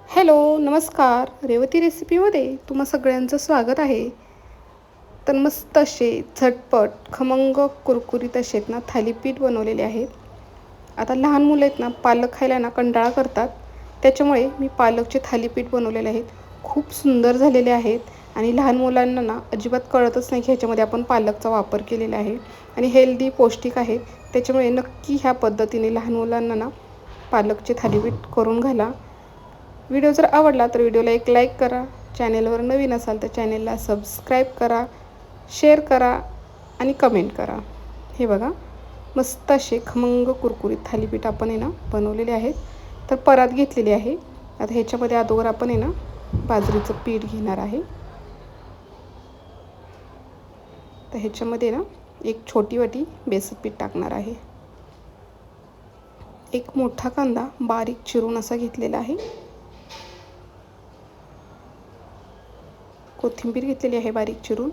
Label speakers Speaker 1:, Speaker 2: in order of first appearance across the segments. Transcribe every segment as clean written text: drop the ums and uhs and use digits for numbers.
Speaker 1: Hello, नमस्कार. रेवती रेसिपीमध्ये तुम्हा सगळ्यांचं स्वागत आहे. तर मस्त असे झटपट, खमंग, कुरकुरीत असे ना थालीपीठ बनवलेले आहेत. आता लहान मुलं आहेत ना, पालक खायला ना कंटाळा करतात. त्याच्यामुळे मी पालकचे थालीपीठ बनवलेले आहेत. खूप सुंदर झालेले आहेत आणि लहान मुलांना ना अजिबात कळतच नाही की ह्याच्यामध्ये आपण पालकचा वापर केलेला आहे आणि हेल्दी, पौष्टिक आहे. त्याच्यामुळे नक्की ह्या पद्धतीने लहान मुलांना ना पालकचे थालीपीठ करून घाला. व्हिडिओ जर आवडला तर व्हिडिओला एक लाईक करा. चॅनेलवर नवीन असाल तर चॅनेलला सबस्क्राईब करा, शेअर करा आणि कमेंट करा. हे बघा, मस्त असे खमंग कुरकुरीत थालीपीठ आपण आहे ना बनवलेले आहेत. तर परात घेतलेली आहे. आता ह्याच्यामध्ये अगोदर आपण आहे ना बाजरीचं पीठ घेणार आहे. तर ह्याच्यामध्ये ना एक छोटी वाटी बेसन पीठ टाकणार आहे. एक मोठा कांदा बारीक चिरून असा घेतलेला आहे. कोथिंबीर घेतलेली आहे बारीक चिरून.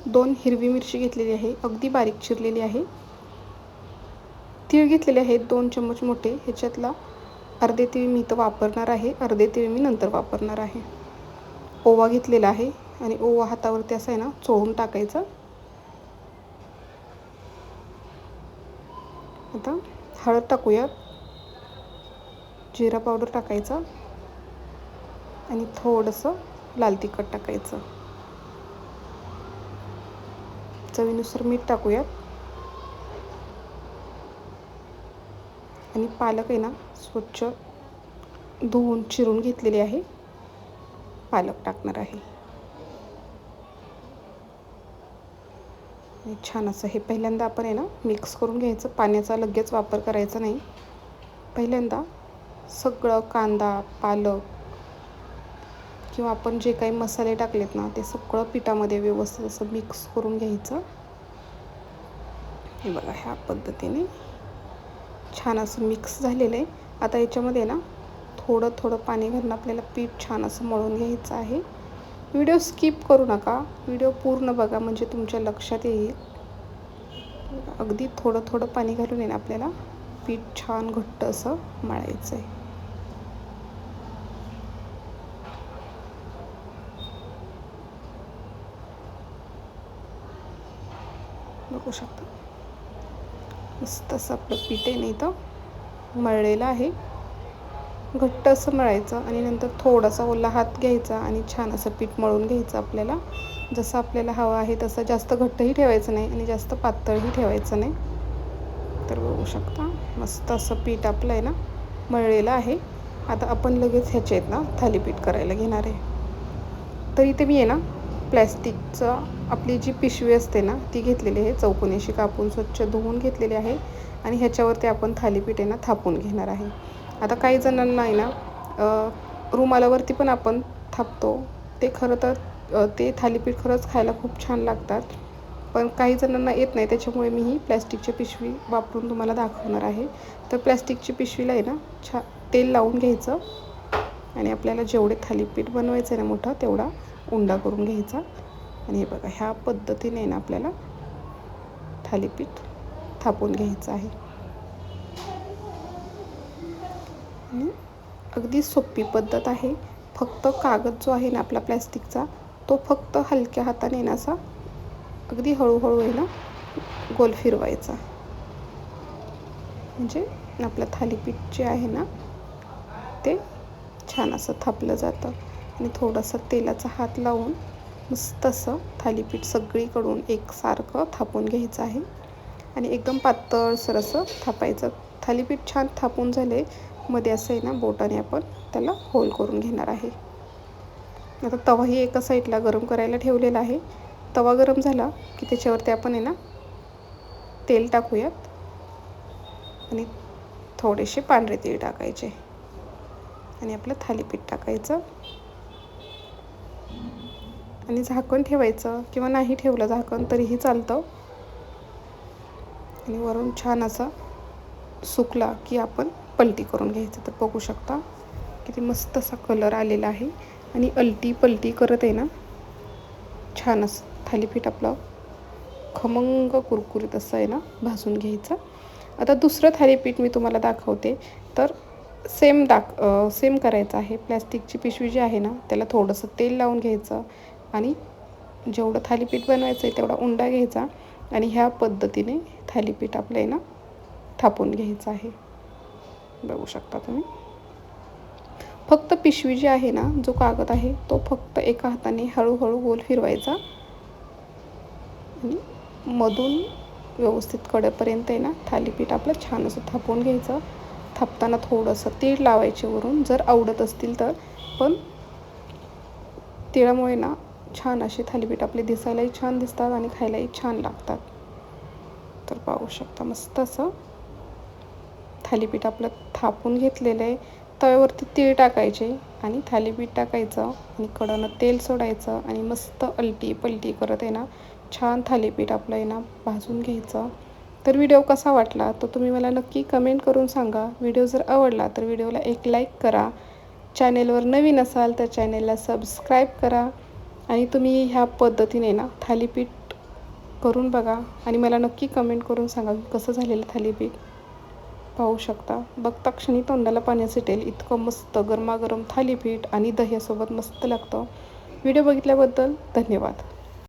Speaker 1: दोन हिरवी मिरची घेतलेली आहे, अगदी बारीक चिरलेली आहे. तीळ घेतलेले आहेत 2 चम्मच मोठे. ह्याच्यातला अर्धे तीळ मी इथं वापरणार आहे, अर्धे तीळ मी नंतर वापरणार आहे. ओवा घेतलेला आहे आणि ओवा हातावरती असा आहे ना चोळून टाकायचा. आता हळद टाकूयात, जिरा पावडर टाकायचा आणि थोडंसं लाल तिखट टाकायचं. चवीनुसार मीठ टाकूयात आणि पालक आहे ना स्वच्छ धुवून चिरून घेतलेली आहे. पालक टाकणार आहे. छान असं हे पहिल्यांदा आपण आहे ना मिक्स करून घ्यायचं. पाण्याचा लगेच वापर करायचा नाही. पहिल्यांदा सगळं कांदा, पालक किंवा आपण जे काही मसाले टाकलेत ना ते सगळं पिठामध्ये व्यवस्थित असं मिक्स करून घ्यायचं. हे बघा, ह्या पद्धतीने छान असं मिक्स झालेलं आहे. आता याच्यामध्ये ना थोडं थोडं पाणी घालून आपल्याला पीठ छान असं मळून घ्यायचं आहे. व्हिडिओ स्किप करू नका, व्हिडिओ पूर्ण बघा म्हणजे तुमच्या लक्षात येईल. अगदी थोडं थोडं पाणी घालून आहे ना आपल्याला पीठ छान घट्ट असं मळायचं आहे. बघू शकता, मस्त असं आपलं पीठ आहे नाही तर मळलेलं आहे. घट्ट असं मळायचं आणि नंतर थोडासा ओला हात घ्यायचा आणि छान असं पीठ मळून घ्यायचं. आपल्याला जसं आपल्याला हवं आहे तसं जास्त घट्टही ठेवायचं नाही आणि जास्त पातळही ठेवायचं नाही. तर बघू शकता मस्त असं पीठ आपलं आहे ना मळलेलं आहे. आता आपण लगेच ह्याचे आहेत ना थालीपीठ करायला घेणार आहे. तर इथे मी आहे ना प्लॅस्टिकचं आपली जी पिशवी असते ना ती घेतलेली आहे. चौकोनी अशी कापून स्वच्छ धुवून घेतलेली आहे आणि ह्याच्यावरती आपण थालीपीठ आहे ना थापून घेणार आहे. आता काही जणांना आहे ना रुमालावरती पण आपण थापतो. ते खरं तर ते थालीपीठ खरंच खायला खूप छान लागतात. पण काही जणांना येत नाही, त्याच्यामुळे मी ही प्लॅस्टिकची पिशवी वापरून तुम्हाला दाखवणार आहे. तर प्लॅस्टिकची पिशवीला आहे ना तेल लावून घ्यायचं आणि आपल्याला जेवढे थालीपीठ बनवायचं आहे ना मोठा तेवढा उंडा करून घ्यायचा. आणि हे बघा, ह्या पद्धतीने ना आपल्याला थालीपीठ थापून घ्यायचं आहे. आणि अगदी सोपी पद्धत आहे. फक्त कागद जो आहे ना आपला प्लॅस्टिकचा तो फक्त हलक्या हाताने ना असा अगदी हळूहळू आहे ना गोल फिरवायचा. म्हणजे आपलं थालीपीठ जे आहे ना ते छान असं थापलं जातं. आणि थोडंसं तेलाचा हात लावून मस्त असं थालीपीठ सगळीकडून एकसारखं थापून घ्यायचं आहे आणि एकदम पातळसर असं थापायचं. थालीपीठ छान थापून झाले मध्ये असं आहे ना बोटाने आपण त्याला होल करून घेणार आहे. आता तवाही एका साईडला गरम करायला ठेवलेला आहे. तवा गरम झाला की त्याच्यावरती आपण आहे ना तेल टाकूयात आणि थोडेसे पांढरे तीळ टाकायचे आणि आपलं थालीपीठ टाकायचं आणि झाकण ठेवायचं किंवा नाही ठेवलं झाकण तरीही चालतं. आणि वरून छान असा सुकला की आपण पलटी करून घ्यायचं. तर बघू शकता किती मस्त असा कलर आलेला आहे आणि अलटी पलटी करत आहे ना छान असं थालीपीठ आपलं खमंग कुरकुरीत असं आहे ना भाजून घ्यायचं. आता दुसरं थालीपीठ मी तुम्हाला दाखवते. तर सेम करायचं आहे. प्लॅस्टिकची पिशवी जी आहे ना, त्याला थोडंसं तेल लावून घ्यायचं आणि जेवढं थालीपीठ बनवायचं आहे तेवढा उंडा घ्यायचा आणि ह्या पद्धतीने थालीपीठ आपलं आहे ना थापून घ्यायचं आहे. बघू शकता तुम्ही. फक्त पिशवी जी आहे ना, जो कागद आहे तो फक्त एका हाताने हळूहळू गोल फिरवायचा आणि मधून व्यवस्थित कडेपर्यंत आहे ना थालीपीठ आपलं छान असं थापून घ्यायचं. थापताना थोडंसं तीळ लावायचे वरून, जर आवडत असतील तर. पण तिळामुळे ना छान असे थालीपीठ आपले दिसायलाही छान दिसतात आणि खायलाही छान लागतात. तर पाहू शकता मस्त असं थालीपीठ आपलं थापून घेतलेलं आहे. तव्यावरती तीळ टाकायचे आणि थालीपीठ टाकायचं आणि कढईनं तेल सोडायचं आणि मस्त अलटी पलटी करत आहे ना छान थालीपीठ आपलं आहे ना भाजून घ्यायचं. तर व्हिडिओ कसा वाटला तो तुम्ही मला नक्की कमेंट करून सांगा. व्हिडिओ जर आवडला तर व्हिडिओला एक लाईक करा. चॅनेलवर नवीन असाल तर चॅनेलला सबस्क्राईब करा आणि तुम्ही ह्या पद्धतीने ना थालीपीठ करून बघा आणि मला नक्की कमेंट करून सांगा की कसं झालेलं थालीपीठ. पाहू शकता, बघता क्षणी तोंडाला पाणी सुटेल इतकं मस्त गरमागरम थालीपीठ आणि दह्यासोबत मस्त लागतं. व्हिडिओ बघितल्याबद्दल धन्यवाद.